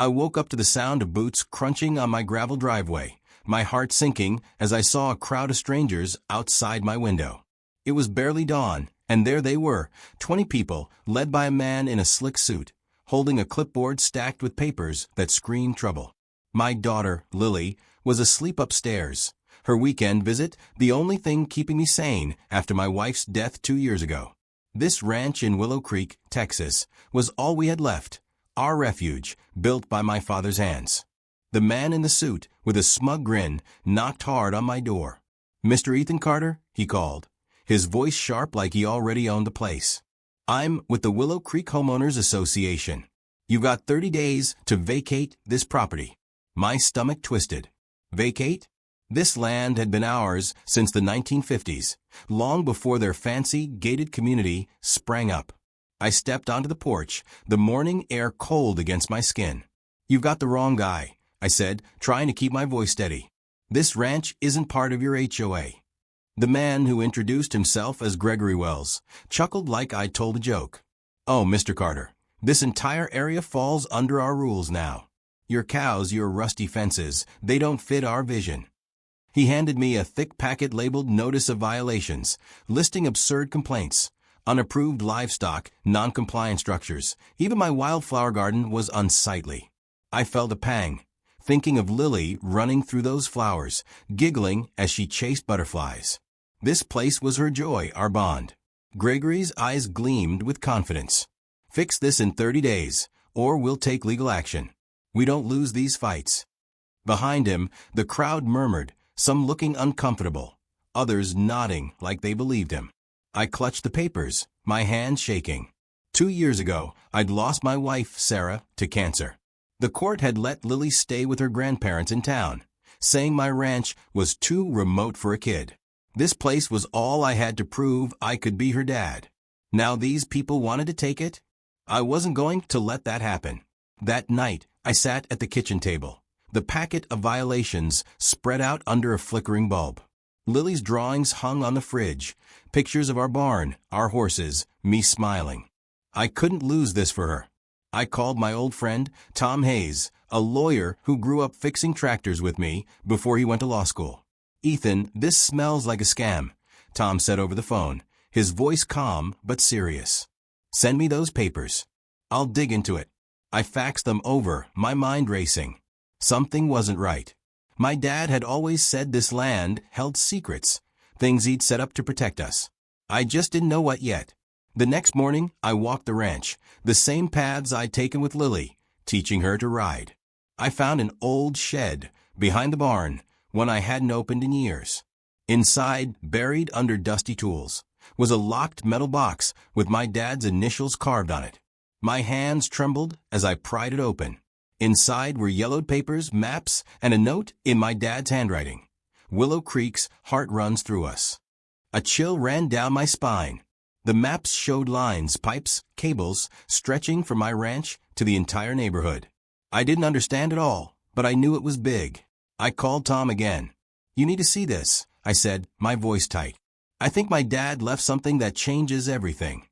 I woke up to the sound of boots crunching on my gravel driveway, my heart sinking as I saw a crowd of strangers outside my window. It was barely dawn, and there they were, 20 people, led by a man in a slick suit, holding a clipboard stacked with papers that screamed trouble. My daughter, Lily, was asleep upstairs. Her weekend visit, the only thing keeping me sane after my wife's death 2 years ago. This ranch in Willow Creek, Texas, was all we had left, our refuge, built by my father's hands. The man in the suit, with a smug grin, knocked hard on my door. "Mr. Ethan Carter?" he called, his voice sharp like he already owned the place. "I'm with the Willow Creek Homeowners Association. You've got 30 days to vacate this property." My stomach twisted. Vacate? This land had been ours since the 1950s, long before their fancy, gated community sprang up. I stepped onto the porch, the morning air cold against my skin. "You've got the wrong guy," I said, trying to keep my voice steady. "This ranch isn't part of your HOA. The man, who introduced himself as Gregory Wells, chuckled like I'd told a joke. "Oh, Mr. Carter, this entire area falls under our rules now. Your cows, your rusty fences, they don't fit our vision." He handed me a thick packet labeled Notice of Violations, listing absurd complaints, unapproved livestock, non-compliant structures. Even my wildflower garden was unsightly. I felt a pang, thinking of Lily running through those flowers, giggling as she chased butterflies. This place was her joy, our bond. Gregory's eyes gleamed with confidence. "Fix this in 30 days, or we'll take legal action. We don't lose these fights." Behind him, the crowd murmured, some looking uncomfortable, others nodding like they believed him. I clutched the papers, my hands shaking. 2 years ago, I'd lost my wife, Sarah, to cancer. The court had let Lily stay with her grandparents in town, saying my ranch was too remote for a kid. This place was all I had to prove I could be her dad. Now these people wanted to take it? I wasn't going to let that happen. That night, I sat at the kitchen table, the packet of violations spread out under a flickering bulb. Lily's drawings hung on the fridge, pictures of our barn, our horses, me smiling. I couldn't lose this for her. I called my old friend, Tom Hayes, a lawyer who grew up fixing tractors with me before he went to law school. "Ethan, this smells like a scam," Tom said over the phone, his voice calm but serious. "Send me those papers. I'll dig into it." I faxed them over, my mind racing. Something wasn't right. My dad had always said this land held secrets, things he'd set up to protect us. I just didn't know what yet. The next morning, I walked the ranch, the same paths I'd taken with Lily, teaching her to ride. I found an old shed behind the barn, one I hadn't opened in years. Inside, buried under dusty tools, was a locked metal box with my dad's initials carved on it. My hands trembled as I pried it open. Inside were yellowed papers, maps, and a note in my dad's handwriting. "Willow Creek's heart runs through us." A chill ran down my spine. The maps showed lines, pipes, cables, stretching from my ranch to the entire neighborhood. I didn't understand it all, but I knew it was big. I called Tom again. "You need to see this," I said, my voice tight. "I think my dad left something that changes everything."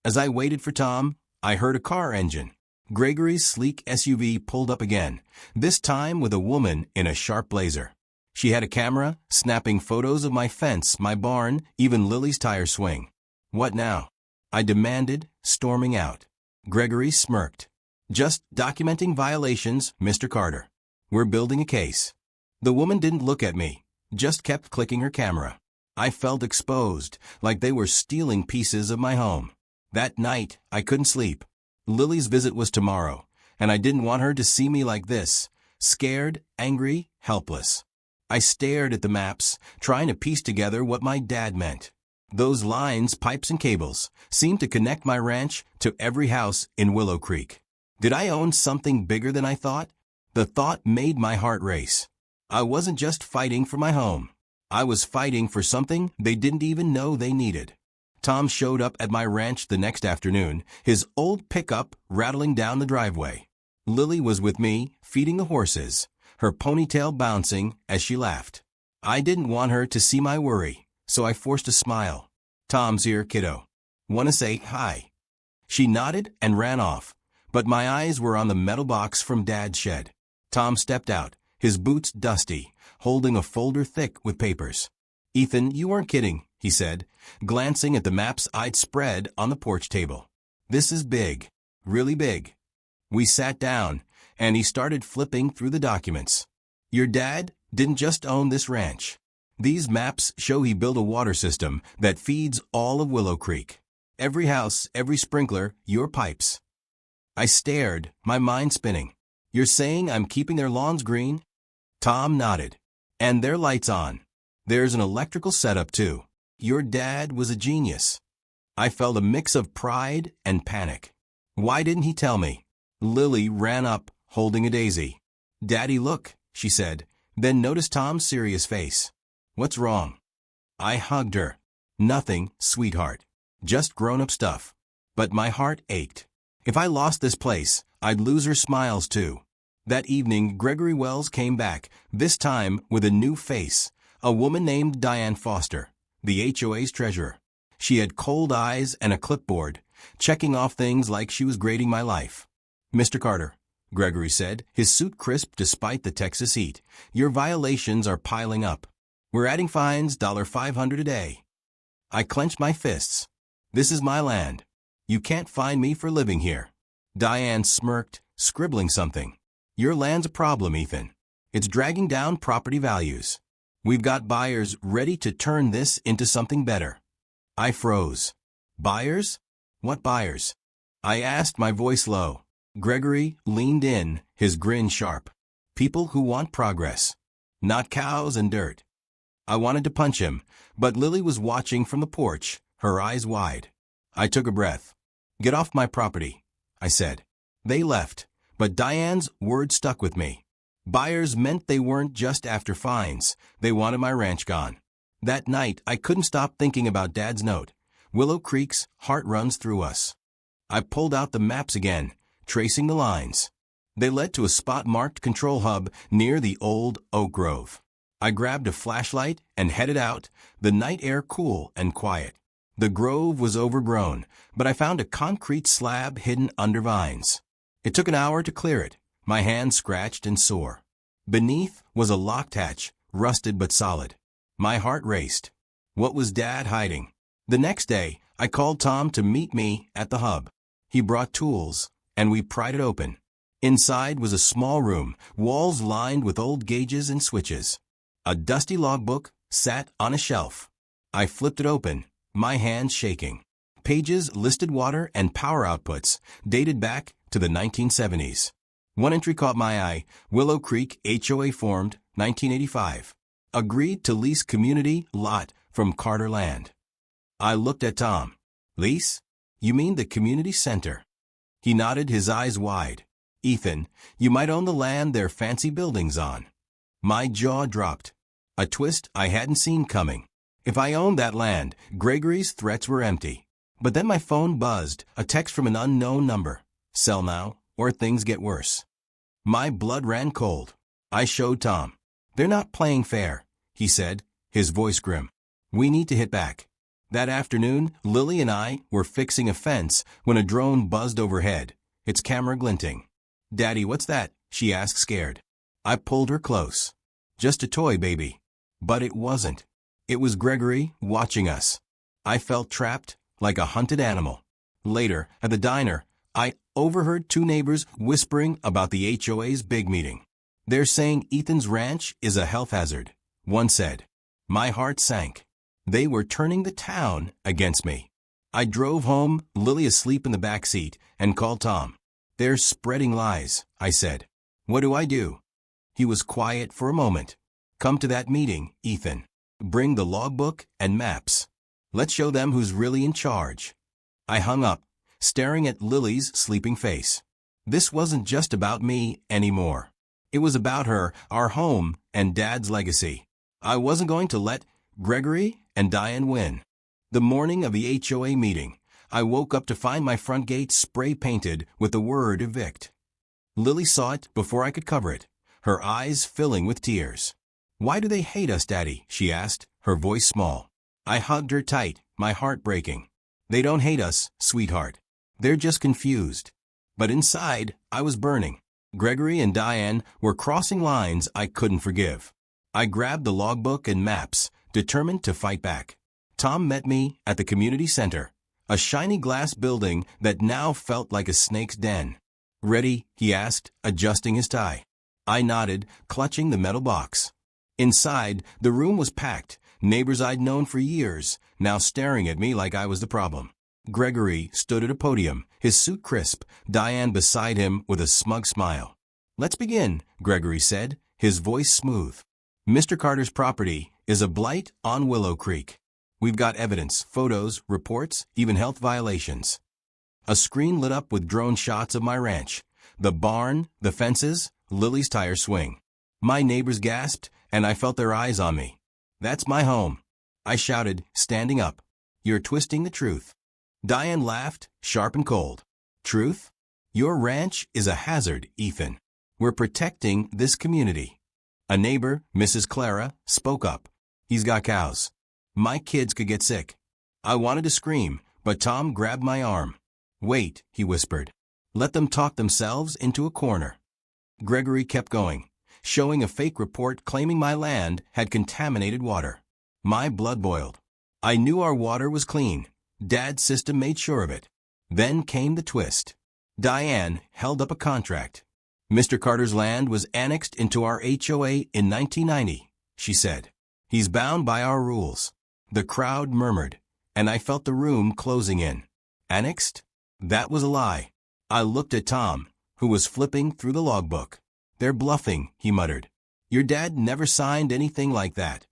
As I waited for Tom, I heard a car engine. Gregory's sleek SUV pulled up again, this time with a woman in a sharp blazer. She had a camera, snapping photos of my fence, my barn, even Lily's tire swing. "What now?" I demanded, storming out. Gregory smirked. "Just documenting violations, Mr. Carter. We're building a case." The woman didn't look at me, just kept clicking her camera. I felt exposed, like they were stealing pieces of my home. That night, I couldn't sleep. Lily's visit was tomorrow, and I didn't want her to see me like this, scared, angry, helpless. I stared at the maps, trying to piece together what my dad meant. Those lines, pipes, and cables seemed to connect my ranch to every house in Willow Creek. Did I own something bigger than I thought? The thought made my heart race. I wasn't just fighting for my home. I was fighting for something they didn't even know they needed. Tom showed up at my ranch the next afternoon, his old pickup rattling down the driveway. Lily was with me, feeding the horses, her ponytail bouncing as she laughed. I didn't want her to see my worry, so I forced a smile. "Tom's here, kiddo. Want to say hi?" She nodded and ran off, but my eyes were on the metal box from Dad's shed. Tom stepped out, his boots dusty, holding a folder thick with papers. "Ethan, you weren't kidding," he said, glancing at the maps I'd spread on the porch table. "This is big, really big." We sat down, and he started flipping through the documents. "Your dad didn't just own this ranch. These maps show he built a water system that feeds all of Willow Creek. Every house, every sprinkler, your pipes." I stared, my mind spinning. "You're saying I'm keeping their lawns green?" Tom nodded. "And their lights on. There's an electrical setup too. Your dad was a genius." I felt a mix of pride and panic. Why didn't he tell me? Lily ran up, holding a daisy. "Daddy, look," she said, then noticed Tom's serious face. "What's wrong?" I hugged her. "Nothing, sweetheart. Just grown-up stuff." But my heart ached. If I lost this place, I'd lose her smiles too. That evening, Gregory Wells came back, this time with a new face, a woman named Diane Foster, the HOA's treasurer. She had cold eyes and a clipboard, checking off things like she was grading my life. "Mr. Carter," Gregory said, his suit crisp despite the Texas heat, "your violations are piling up. We're adding fines, $500 a day." I clenched my fists. "This is my land. You can't fine me for living here." Diane smirked, scribbling something. "Your land's a problem, Ethan. It's dragging down property values. We've got buyers ready to turn this into something better." I froze. "Buyers? What buyers?" I asked, my voice low. Gregory leaned in, his grin sharp. "People who want progress. Not cows and dirt." I wanted to punch him, but Lily was watching from the porch, her eyes wide. I took a breath. "Get off my property," I said. They left, but Diane's word stuck with me. Buyers meant they weren't just after fines, they wanted my ranch gone. That night, I couldn't stop thinking about Dad's note. Willow Creek's heart runs through us. I pulled out the maps again, tracing the lines. They led to a spot marked Control Hub near the old oak grove. I grabbed a flashlight and headed out, the night air cool and quiet. The grove was overgrown, but I found a concrete slab hidden under vines. It took an hour to clear it, my hands scratched and sore. Beneath was a locked hatch, rusted but solid. My heart raced. What was Dad hiding? The next day, I called Tom to meet me at the hub. He brought tools, and we pried it open. Inside was a small room, walls lined with old gauges and switches. A dusty logbook sat on a shelf. I flipped it open, my hands shaking. Pages listed water and power outputs, dated back to the 1970s. One entry caught my eye: Willow Creek HOA formed, 1985. Agreed to lease community lot from Carter Land. I looked at Tom. "Lease? You mean the community center?" He nodded, his eyes wide. "Ethan, you might own the land their fancy buildings on." My jaw dropped. A twist I hadn't seen coming. If I owned that land, Gregory's threats were empty. But then my phone buzzed, a text from an unknown number. "Sell now, or things get worse." My blood ran cold. I showed Tom. "They're not playing fair," he said, his voice grim. "We need to hit back." That afternoon, Lily and I were fixing a fence when a drone buzzed overhead, its camera glinting. "Daddy, what's that?" she asked, scared. I pulled her close. "Just a toy, baby." But it wasn't. It was Gregory watching us. I felt trapped, like a hunted animal. Later, at the diner, I overheard two neighbors whispering about the HOA's big meeting. "They're saying Ethan's ranch is a health hazard," one said. My heart sank. They were turning the town against me. I drove home, Lily asleep in the back seat, and called Tom. "They're spreading lies," I said. "What do I do?" He was quiet for a moment. "Come to that meeting, Ethan. Bring the logbook and maps. Let's show them who's really in charge." I hung up, staring at Lily's sleeping face. This wasn't just about me anymore. It was about her, our home, and Dad's legacy. I wasn't going to let Gregory and Diane win. The morning of the HOA meeting, I woke up to find my front gate spray-painted with the word Evict. Lily saw it before I could cover it, her eyes filling with tears. "Why do they hate us, Daddy?" she asked, her voice small. I hugged her tight, my heart breaking. "They don't hate us, sweetheart. They're just confused. But inside, I was burning. Gregory and Diane were crossing lines I couldn't forgive. I grabbed the logbook and maps, determined to fight back. Tom met me at the community center, a shiny glass building that now felt like a snake's den. "Ready?" he asked, adjusting his tie. I nodded, clutching the metal box. Inside, the room was packed, neighbors I'd known for years, now staring at me like I was the problem. Gregory stood at a podium, his suit crisp, Diane beside him with a smug smile. "Let's begin," Gregory said, his voice smooth. "Mr. Carter's property is a blight on Willow Creek. We've got evidence, photos, reports, even health violations." A screen lit up with drone shots of my ranch, the barn, the fences, Lily's tire swing. My neighbors gasped, and I felt their eyes on me. "That's my home," I shouted, standing up. "You're twisting the truth." Diane laughed, sharp and cold. "Truth? Your ranch is a hazard, Ethan. We're protecting this community." A neighbor, Mrs. Clara, spoke up. "He's got cows. My kids could get sick." I wanted to scream, but Tom grabbed my arm. "Wait," he whispered. "Let them talk themselves into a corner." Gregory kept going, showing a fake report claiming my land had contaminated water. My blood boiled. I knew our water was clean. Dad's system made sure of it. Then came the twist. Diane held up a contract. "Mr. Carter's land was annexed into our HOA in 1990, she said. "He's bound by our rules." The crowd murmured, and I felt the room closing in. Annexed? That was a lie. I looked at Tom, who was flipping through the logbook. "They're bluffing," he muttered. "Your dad never signed anything like that."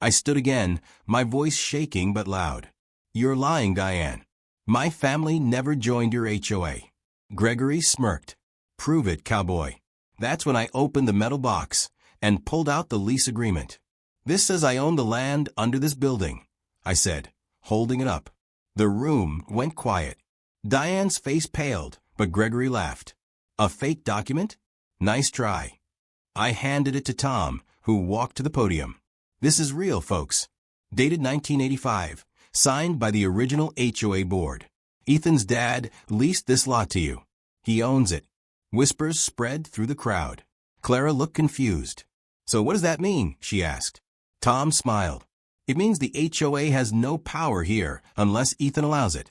I stood again, my voice shaking but loud. "You're lying, Diane. My family never joined your HOA." Gregory smirked. "Prove it, cowboy." That's when I opened the metal box and pulled out the lease agreement. "This says I own the land under this building," I said, holding it up. The room went quiet. Diane's face paled, but Gregory laughed. "A fake document? Nice try." I handed it to Tom, who walked to the podium. "This is real, folks. Dated 1985, signed by the original HOA board. Ethan's dad leased this lot to you. He owns it." Whispers spread through the crowd. Clara looked confused. "So what does that mean?" she asked. Tom smiled. "It means the HOA has no power here unless Ethan allows it."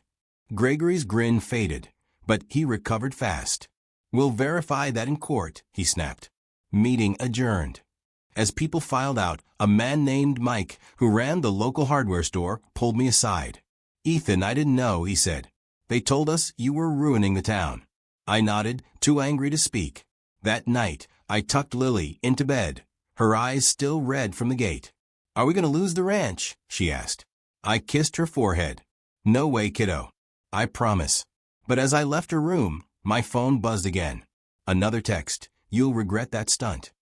Gregory's grin faded, but he recovered fast. "We'll verify that in court," he snapped. Meeting adjourned. As people filed out, a man named Mike, who ran the local hardware store, pulled me aside. "Ethan, I didn't know," he said. "They told us you were ruining the town." I nodded, too angry to speak. That night, I tucked Lily into bed, her eyes still red from the gate. "Are we going to lose the ranch?" she asked. I kissed her forehead. "No way, kiddo. I promise." But as I left her room, my phone buzzed again. Another text. "You'll regret that stunt."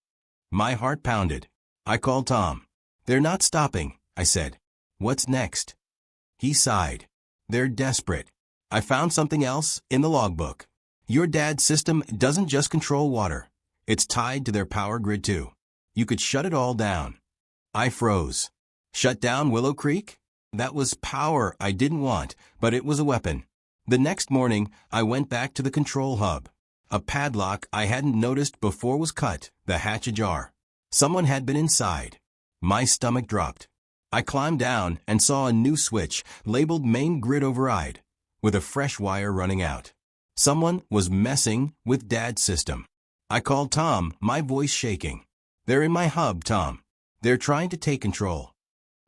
My heart pounded. I called Tom. "They're not stopping," I said. "What's next?" He sighed. "They're desperate. I found something else in the logbook. Your dad's system doesn't just control water. It's tied to their power grid too. You could shut it all down." I froze. Shut down Willow Creek? That was power I didn't want, but it was a weapon. The next morning, I went back to the control hub. A padlock I hadn't noticed before was cut, the hatch ajar. Someone had been inside. My stomach dropped. I climbed down and saw a new switch labeled Main Grid Override, with a fresh wire running out. Someone was messing with Dad's system. I called Tom, my voice shaking. "They're in my hub, Tom. They're trying to take control."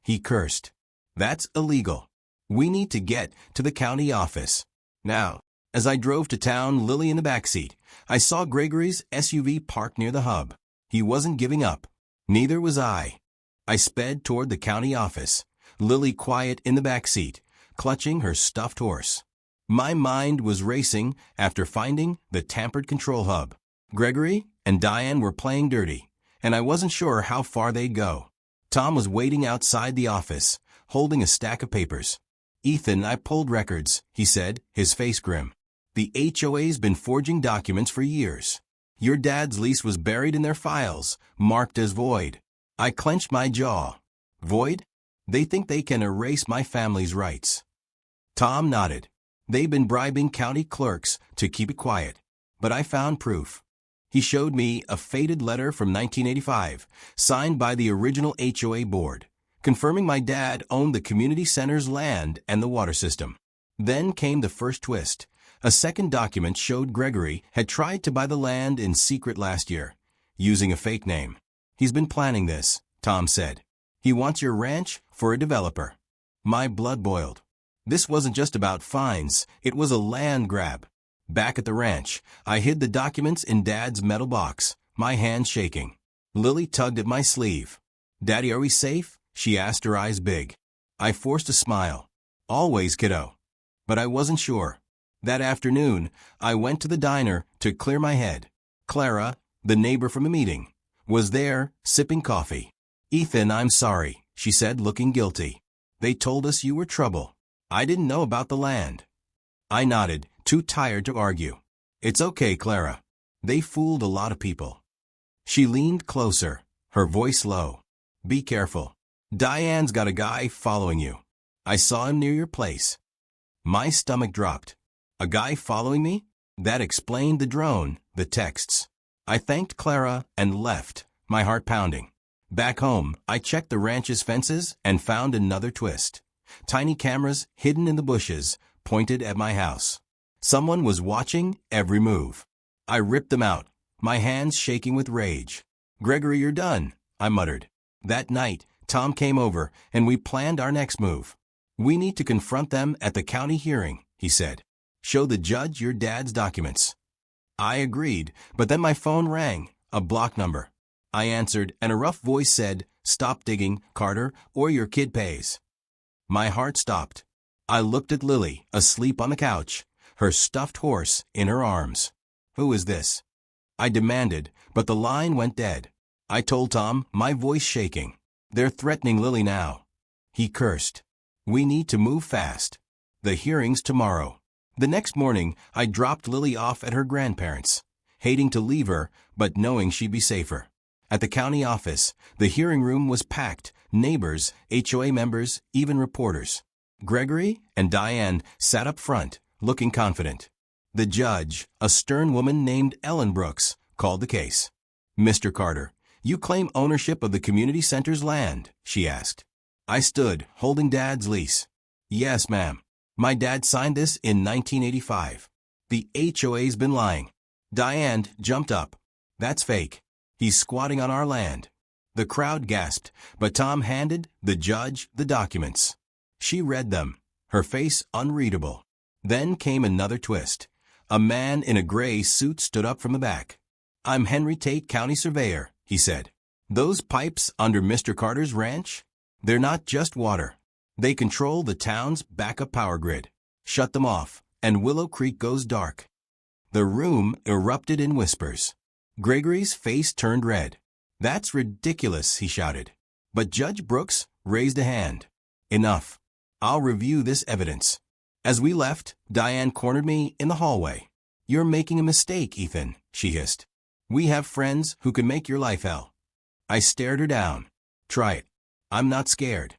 He cursed. "That's illegal. We need to get to the county office now." As I drove to town, Lily in the backseat, I saw Gregory's SUV parked near the hub. He wasn't giving up. Neither was I. I sped toward the county office, Lily quiet in the backseat, clutching her stuffed horse. My mind was racing after finding the tampered control hub. Gregory and Diane were playing dirty, and I wasn't sure how far they'd go. Tom was waiting outside the office, holding a stack of papers. "Ethan, I pulled records," he said, his face grim. "The HOA's been forging documents for years. Your dad's lease was buried in their files, marked as void." I clenched my jaw. "Void? They think they can erase my family's rights." Tom nodded. "They've been bribing county clerks to keep it quiet. but I found proof. He showed me a faded letter from 1985, signed by the original HOA board, confirming my dad owned the community center's land and the water system. Then came the first twist. A second document showed Gregory had tried to buy the land in secret last year, using a fake name. He's been planning this, Tom said. He wants your ranch for a developer. My blood boiled. This wasn't just about fines, it was a land grab. Back at the ranch, I hid the documents in Dad's metal box, my hands shaking. Lily tugged at my sleeve. Daddy, are we safe? She asked, her eyes big. I forced a smile. Always, kiddo. But I wasn't sure. That afternoon, I went to the diner to clear my head. Clara, the neighbor from a meeting, was there, sipping coffee. Ethan, I'm sorry, she said, looking guilty. They told us you were trouble. I didn't know about the land. I nodded, too tired to argue. It's okay, Clara. They fooled a lot of people. She leaned closer, her voice low. Be careful. Diane's got a guy following you. I saw him near your place. My stomach dropped. A guy following me? That explained the drone, the texts. I thanked Clara and left, my heart pounding. Back home, I checked the ranch's fences and found another twist. Tiny cameras hidden in the bushes pointed at my house. Someone was watching every move. I ripped them out, my hands shaking with rage. Gregory, you're done, I muttered. That night, Tom came over and we planned our next move. We need to confront them at the county hearing, he said. Show the judge your dad's documents. I agreed, but then my phone rang, a block number. I answered, and a rough voice said, Stop digging, Carter, or your kid pays. My heart stopped. I looked at Lily, asleep on the couch, her stuffed horse in her arms. Who is this? I demanded, but the line went dead. I told Tom, my voice shaking. They're threatening Lily now. He cursed. We need to move fast. The hearing's tomorrow. The next morning, I dropped Lily off at her grandparents', hating to leave her, but knowing she'd be safer. At the county office, the hearing room was packed, neighbors, HOA members, even reporters. Gregory and Diane sat up front, looking confident. The judge, a stern woman named Ellen Brooks, called the case. Mr. Carter, you claim ownership of the community center's land, she asked. I stood, holding Dad's lease. Yes, ma'am. My dad signed this in 1985. The HOA's been lying. Diane jumped up. That's fake. He's squatting on our land. The crowd gasped, but Tom handed the judge the documents. She read them, her face unreadable. Then came another twist. A man in a gray suit stood up from the back. I'm Henry Tate, county surveyor, he said. Those pipes under Mr. Carter's ranch? They're not just water. They control the town's backup power grid. Shut them off, and Willow Creek goes dark. The room erupted in whispers. Gregory's face turned red. That's ridiculous, he shouted. But Judge Brooks raised a hand. Enough. I'll review this evidence. As we left, Diane cornered me in the hallway. You're making a mistake, Ethan, she hissed. We have friends who can make your life hell. I stared her down. Try it. I'm not scared.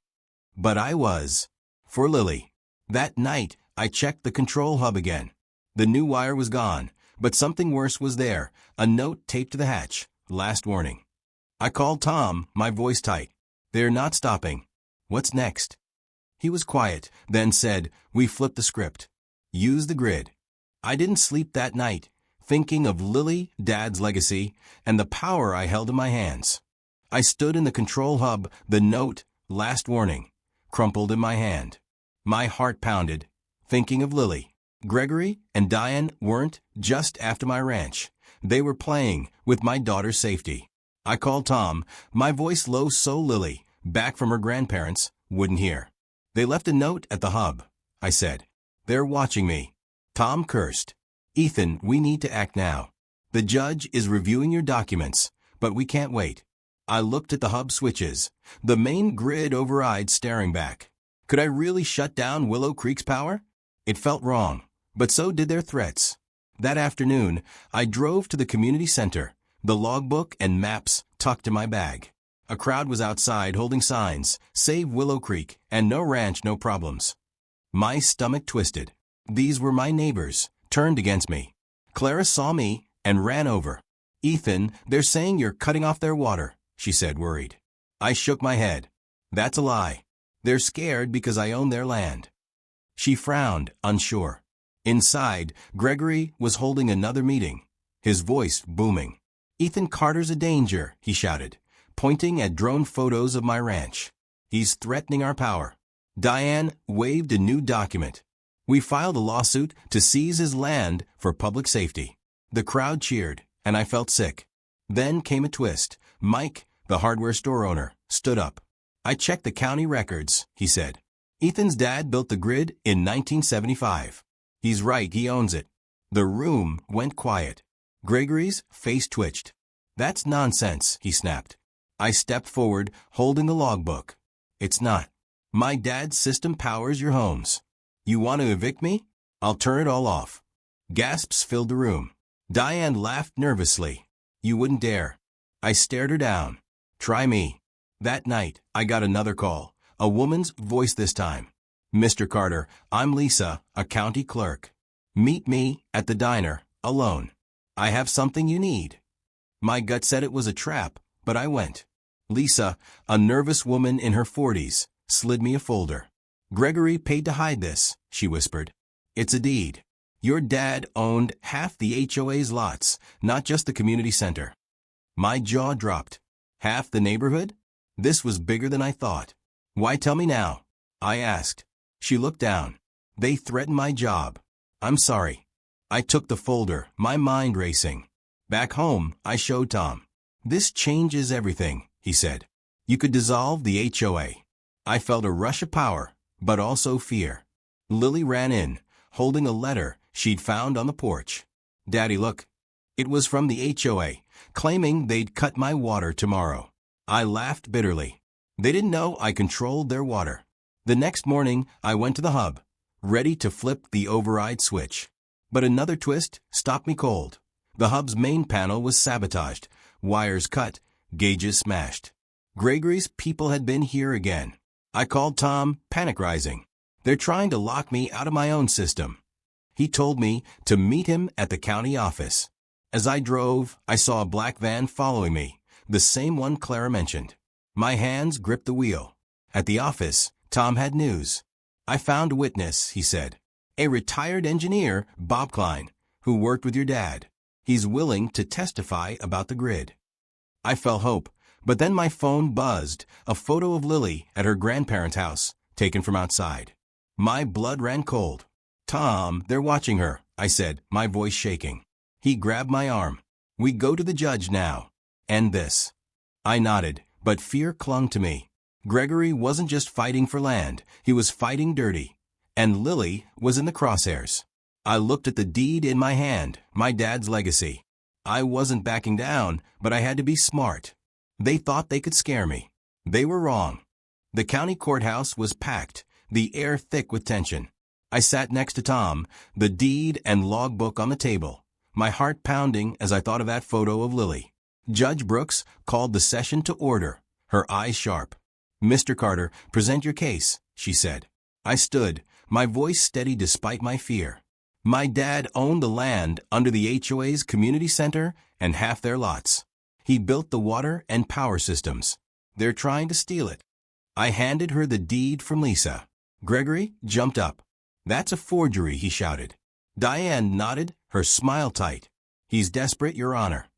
But I was. For Lily. That night, I checked the control hub again. The new wire was gone, but something worse was there, a note taped to the hatch, last warning. I called Tom, my voice tight. They're not stopping. What's next? He was quiet, then said, we flipped the script. Use the grid. I didn't sleep that night, thinking of Lily, Dad's legacy, and the power I held in my hands. I stood in the control hub, the note, last warning, crumpled in my hand. My heart pounded, thinking of Lily. Gregory and Diane weren't just after my ranch. They were playing with my daughter's safety. I called Tom, my voice low so Lily, back from her grandparents, wouldn't hear. They left a note at the hub, I said. They're watching me. Tom cursed. Ethan, we need to act now. The judge is reviewing your documents, but we can't wait. I looked at the hub switches, the main grid override staring back. Could I really shut down Willow Creek's power? It felt wrong, but so did their threats. That afternoon, I drove to the community center, the logbook and maps tucked in my bag. A crowd was outside holding signs, Save Willow Creek, and No Ranch, No Problems. My stomach twisted. These were my neighbors, turned against me. Clara saw me and ran over. "Ethan, they're saying you're cutting off their water," she said, worried. I shook my head. "That's a lie. They're scared because I own their land." She frowned, unsure. Inside, Gregory was holding another meeting, his voice booming. "Ethan Carter's a danger," he shouted, pointing at drone photos of my ranch. "He's threatening our power." Diane waved a new document. "We filed a lawsuit to seize his land for public safety." The crowd cheered, and I felt sick. Then came a twist. Mike, the hardware store owner, stood up. "I checked the county records," he said. "Ethan's dad built the grid in 1975. He's right, he owns it." The room went quiet. Gregory's face twitched. "That's nonsense," he snapped. I stepped forward, holding the logbook. "It's not. My dad's system powers your homes. You want to evict me? I'll turn it all off." Gasps filled the room. Diane laughed nervously. "You wouldn't dare." I stared her down. "Try me." That night, I got another call, a woman's voice this time. "Mr. Carter, I'm Lisa, a county clerk. Meet me at the diner, alone. I have something you need." My gut said it was a trap, but I went. Lisa, a nervous woman in her 40s, slid me a folder. "Gregory paid to hide this," she whispered. "It's a deed. Your dad owned half the HOA's lots, not just the community center." My jaw dropped. Half the neighborhood? This was bigger than I thought. "Why tell me now?" I asked. She looked down. "They threatened my job." "I'm sorry." I took the folder, my mind racing. Back home, I showed Tom. "This changes everything," he said. "You could dissolve the HOA." I felt a rush of power, but also fear. Lily ran in, holding a letter she'd found on the porch. "Daddy, look." It was from the HOA, claiming they'd cut my water tomorrow. I laughed bitterly. They didn't know I controlled their water. The next morning, I went to the hub, ready to flip the override switch. But another twist stopped me cold. The hub's main panel was sabotaged, wires cut, gauges smashed. Gregory's people had been here again. I called Tom, panic rising. "They're trying to lock me out of my own system." He told me to meet him at the county office. As I drove, I saw a black van following me, the same one Clara mentioned. My hands gripped the wheel. At the office, Tom had news. "I found a witness," he said. "A retired engineer, Bob Klein, who worked with your dad. He's willing to testify about the grid." I felt hope, but then my phone buzzed, a photo of Lily at her grandparents' house, taken from outside. My blood ran cold. "Tom, they're watching her," I said, my voice shaking. He grabbed my arm. "We go to the judge now. End this." I nodded, but fear clung to me. Gregory wasn't just fighting for land, he was fighting dirty. And Lily was in the crosshairs. I looked at the deed in my hand, my dad's legacy. I wasn't backing down, but I had to be smart. They thought they could scare me. They were wrong. The county courthouse was packed, the air thick with tension. I sat next to Tom, the deed and logbook on the table, my heart pounding as I thought of that photo of Lily. Judge Brooks called the session to order, her eyes sharp. "Mr. Carter, present your case," she said. I stood, my voice steady despite my fear. My dad owned the land under the HOA's community center and half their lots. He built the water and power systems. They're trying to steal it. I handed her the deed from Lisa. Gregory jumped up. "That's a forgery," he shouted. Diane nodded, her smile tight. "He's desperate, Your Honor."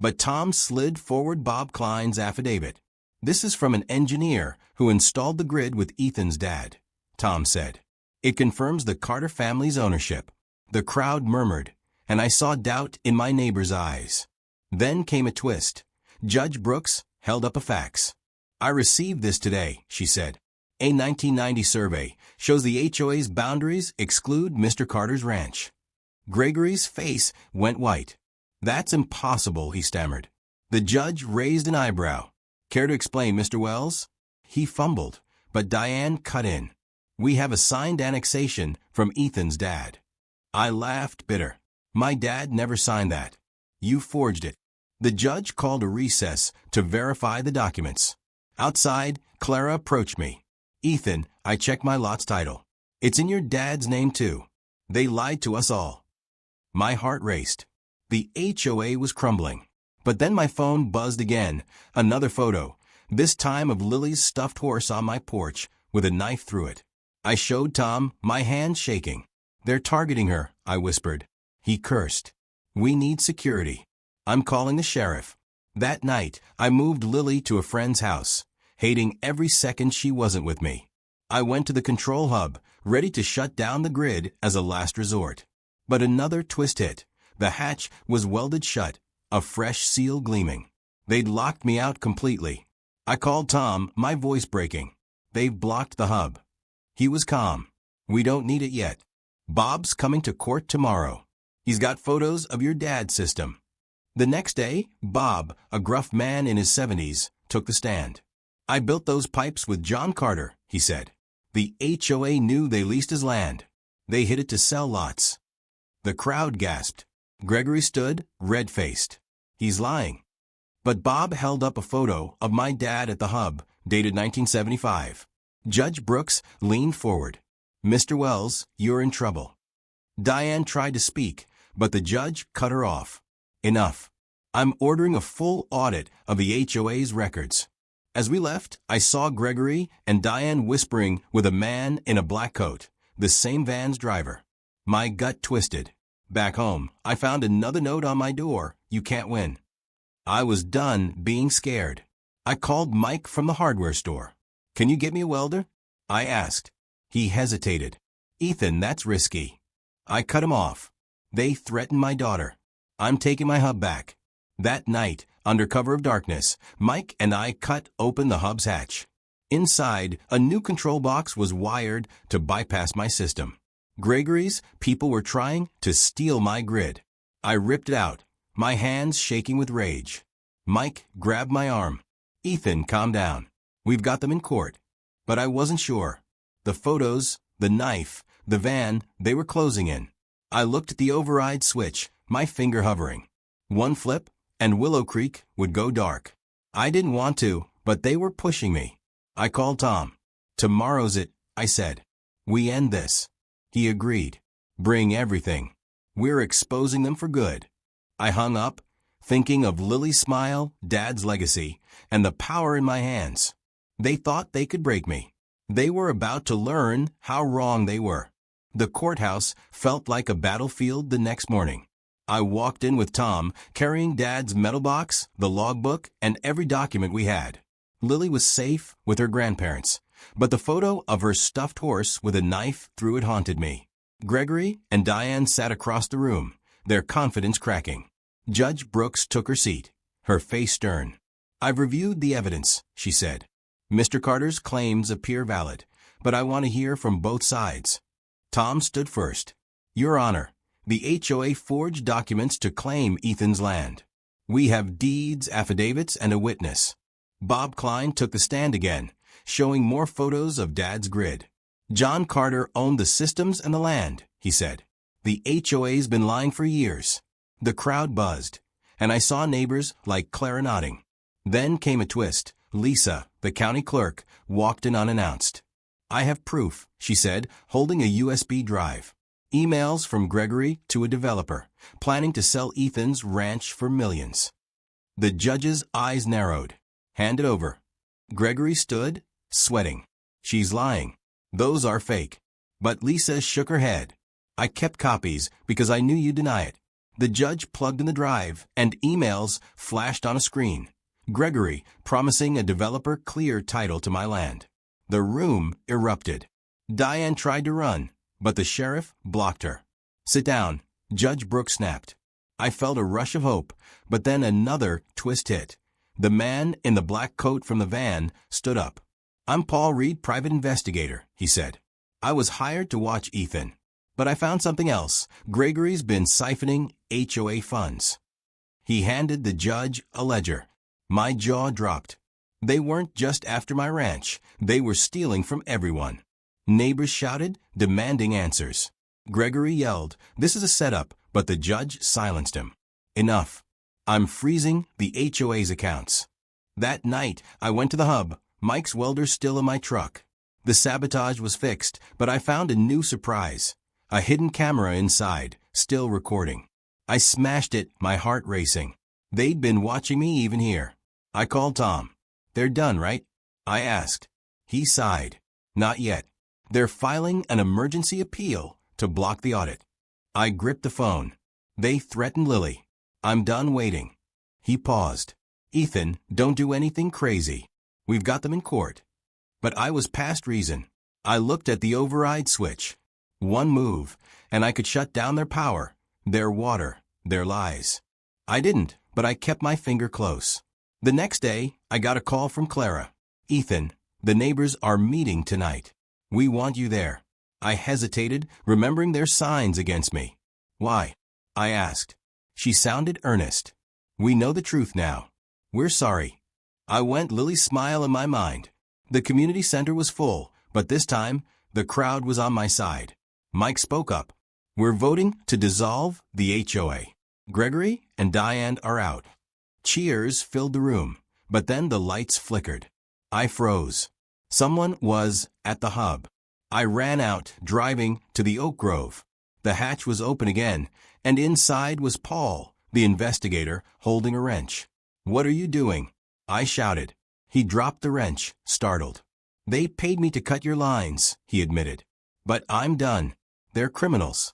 But Tom slid forward Bob Klein's affidavit. "This is from an engineer who installed the grid with Ethan's dad," Tom said. "It confirms the Carter family's ownership." The crowd murmured, and I saw doubt in my neighbor's eyes. Then came a twist. Judge Brooks held up a fax. "I received this today," she said. "A 1990 survey shows the HOA's boundaries exclude Mr. Carter's ranch." Gregory's face went white. "That's impossible," he stammered. The judge raised an eyebrow. "Care to explain, Mr. Wells?" He fumbled, but Diane cut in. "We have a signed annexation from Ethan's dad." I laughed bitter. "My dad never signed that. You forged it." The judge called a recess to verify the documents. Outside, Clara approached me. "Ethan, I checked my lot's title. It's in your dad's name too. They lied to us all." My heart raced. The HOA was crumbling. But then my phone buzzed again. Another photo, this time of Lily's stuffed horse on my porch with a knife through it. I showed Tom, my hand shaking. "They're targeting her," I whispered. He cursed. "We need security. I'm calling the sheriff." That night, I moved Lily to a friend's house, hating every second she wasn't with me. I went to the control hub, ready to shut down the grid as a last resort. But another twist hit. The hatch was welded shut, a fresh seal gleaming. They'd locked me out completely. I called Tom, my voice breaking. "They've blocked the hub." He was calm. "We don't need it yet. Bob's coming to court tomorrow. He's got photos of your dad's system." The next day, Bob, a gruff man in his 70s, took the stand. "I built those pipes with John Carter," he said. "The HOA knew they leased his land. They hid it to sell lots." The crowd gasped. Gregory stood, red-faced. "He's lying." But Bob held up a photo of my dad at the hub, dated 1975. Judge Brooks leaned forward. "Mr. Wells, you're in trouble." Diane tried to speak, but the judge cut her off. "Enough. I'm ordering a full audit of the HOA's records." As we left, I saw Gregory and Diane whispering with a man in a black coat, the same van's driver. My gut twisted. Back home, I found another note on my door: "You can't win." I was done being scared. I called Mike from the hardware store. "Can you get me a welder?" I asked. He hesitated. "Ethan, that's risky." I cut him off. "They threatened my daughter. I'm taking my hub back." That night, under cover of darkness, Mike and I cut open the hub's hatch. Inside, a new control box was wired to bypass my system. Gregory's people were trying to steal my grid. I ripped it out, my hands shaking with rage. Mike grabbed my arm. "Ethan, calm down. We've got them in court." But I wasn't sure. The photos, the knife, the van, they were closing in. I looked at the override switch, my finger hovering. One flip, and Willow Creek would go dark. I didn't want to, but they were pushing me. I called Tom. "Tomorrow's it," I said. "We end this." He agreed. "Bring everything. We're exposing them for good." I hung up, thinking of Lily's smile, Dad's legacy, and the power in my hands. They thought they could break me. They were about to learn how wrong they were. The courthouse felt like a battlefield the next morning. I walked in with Tom, carrying Dad's metal box, the logbook, and every document we had. Lily was safe with her grandparents, but the photo of her stuffed horse with a knife through it haunted me. Gregory and Diane sat across the room, their confidence cracking. Judge Brooks took her seat, her face stern. "I've reviewed the evidence," she said. "Mr. Carter's claims appear valid, but I want to hear from both sides." Tom stood first. "Your Honor, the HOA forged documents to claim Ethan's land. We have deeds, affidavits, and a witness." Bob Klein took the stand again, showing more photos of Dad's grid. "John Carter owned the systems and the land," he said. "The HOA's been lying for years." The crowd buzzed, and I saw neighbors like Clara nodding. Then came a twist. Lisa, the county clerk, walked in unannounced. "I have proof," she said, holding a USB drive. Emails from Gregory to a developer, planning to sell Ethan's ranch for millions. The judge's eyes narrowed. "Hand it over." Gregory stood, sweating. "She's lying. Those are fake." But Lisa shook her head. "I kept copies because I knew you'd deny it." The judge plugged in the drive, and emails flashed on a screen. Gregory promising a developer clear title to my land. The room erupted. Diane tried to run, but the sheriff blocked her. "Sit down," Judge Brooks snapped. I felt a rush of hope, but then another twist hit. The man in the black coat from the van stood up. "I'm Paul Reed, private investigator," he said. "I was hired to watch Ethan. But I found something else. Gregory's been siphoning HOA funds." He handed the judge a ledger. My jaw dropped. They weren't just after my ranch. They were stealing from everyone. Neighbors shouted, demanding answers. Gregory yelled, "This is a setup," but the judge silenced him. "Enough. I'm freezing the HOA's accounts." That night, I went to the hub, Mike's welder still in my truck. The sabotage was fixed, but I found a new surprise. A hidden camera inside, still recording. I smashed it, my heart racing. They'd been watching me even here. I called Tom. "They're done, right?" I asked. He sighed. "Not yet. They're filing an emergency appeal to block the audit." I gripped the phone. "They threatened Lily. I'm done waiting." He paused. "Ethan, don't do anything crazy. We've got them in court." But I was past reason. I looked at the override switch. One move, and I could shut down their power, their water, their lies. I didn't, but I kept my finger close. The next day, I got a call from Clara. "Ethan, the neighbors are meeting tonight. We want you there." I hesitated, remembering their signs against me. "Why?" I asked. She sounded earnest. "We know the truth now. We're sorry." I went, Lily's smile in my mind. The community center was full, but this time, the crowd was on my side. Mike spoke up. "We're voting to dissolve the HOA. Gregory and Diane are out." Cheers filled the room, but then the lights flickered. I froze. Someone was at the hub. I ran out, driving to the Oak Grove. The hatch was open again, and inside was Paul, the investigator, holding a wrench. "What are you doing?" I shouted. He dropped the wrench, startled. "They paid me to cut your lines," he admitted. "But I'm done. They're criminals."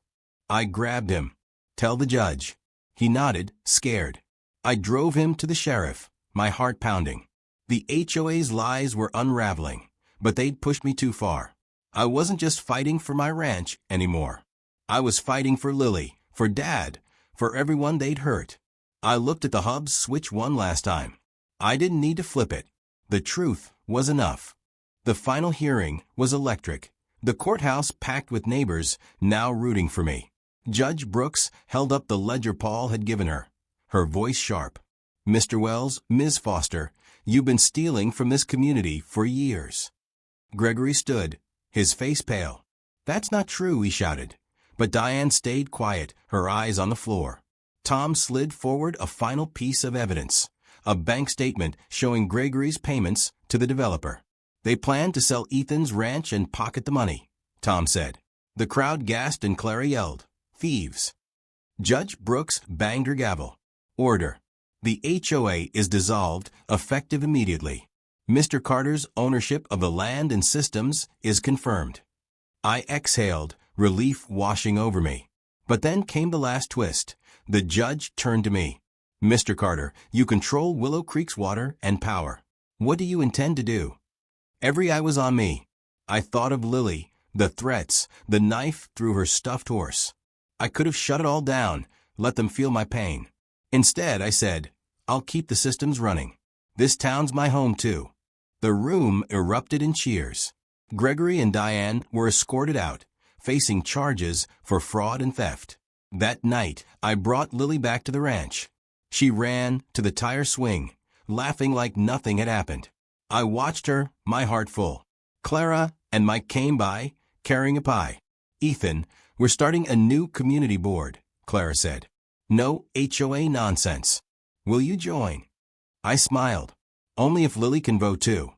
I grabbed him. "Tell the judge." He nodded, scared. I drove him to the sheriff, my heart pounding. The HOA's lies were unraveling, but they'd pushed me too far. I wasn't just fighting for my ranch anymore. I was fighting for Lily, for Dad, for everyone they'd hurt. I looked at the hub's switch one last time. I didn't need to flip it. The truth was enough. The final hearing was electric. The courthouse packed with neighbors, now rooting for me. Judge Brooks held up the ledger Paul had given her, her voice sharp. "Mr. Wells, Ms. Foster, you've been stealing from this community for years." Gregory stood, his face pale. "That's not true," he shouted. But Diane stayed quiet, her eyes on the floor. Tom slid forward a final piece of evidence, a bank statement showing Gregory's payments to the developer. "They planned to sell Ethan's ranch and pocket the money," Tom said. The crowd gasped and Clara yelled, "Thieves!" Judge Brooks banged her gavel. "Order. The HOA is dissolved, effective immediately. Mr. Carter's ownership of the land and systems is confirmed." I exhaled, relief washing over me. But then came the last twist. The judge turned to me. "Mr. Carter, you control Willow Creek's water and power. What do you intend to do?" Every eye was on me. I thought of Lily, the threats, the knife through her stuffed horse. I could have shut it all down, let them feel my pain. Instead, I said, "I'll keep the systems running. This town's my home too." The room erupted in cheers. Gregory and Diane were escorted out, facing charges for fraud and theft. That night, I brought Lily back to the ranch. She ran to the tire swing, laughing like nothing had happened. I watched her, my heart full. Clara and Mike came by, carrying a pie. "Ethan, we're starting a new community board," Clara said. "No HOA nonsense. Will you join?" I smiled. "Only if Lily can vote too."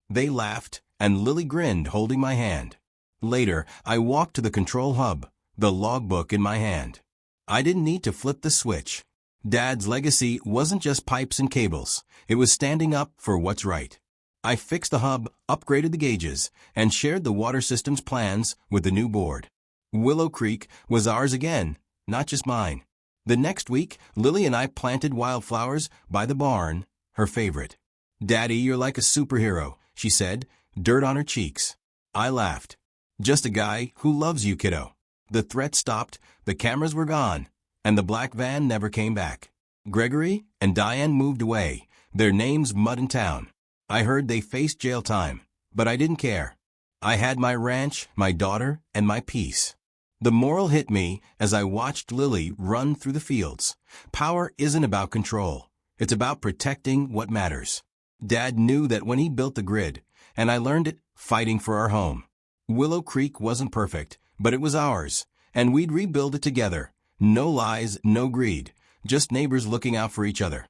They laughed, and Lily grinned, holding my hand. Later, I walked to the control hub, the logbook in my hand. I didn't need to flip the switch. Dad's legacy wasn't just pipes and cables. It was standing up for what's right. I fixed the hub, upgraded the gauges, and shared the water system's plans with the new board. Willow Creek was ours again, not just mine. The next week, Lily and I planted wildflowers by the barn, her favorite. "Daddy, you're like a superhero," she said, dirt on her cheeks. I laughed. "Just a guy who loves you, kiddo." The threat stopped, the cameras were gone, and the black van never came back. Gregory and Diane moved away, their names mud in town. I heard they faced jail time, but I didn't care. I had my ranch, my daughter, and my peace. The moral hit me as I watched Lily run through the fields. Power isn't about control. It's about protecting what matters. Dad knew that when he built the grid, and I learned it fighting for our home. Willow Creek wasn't perfect, but it was ours, and we'd rebuild it together. No lies, no greed, just neighbors looking out for each other.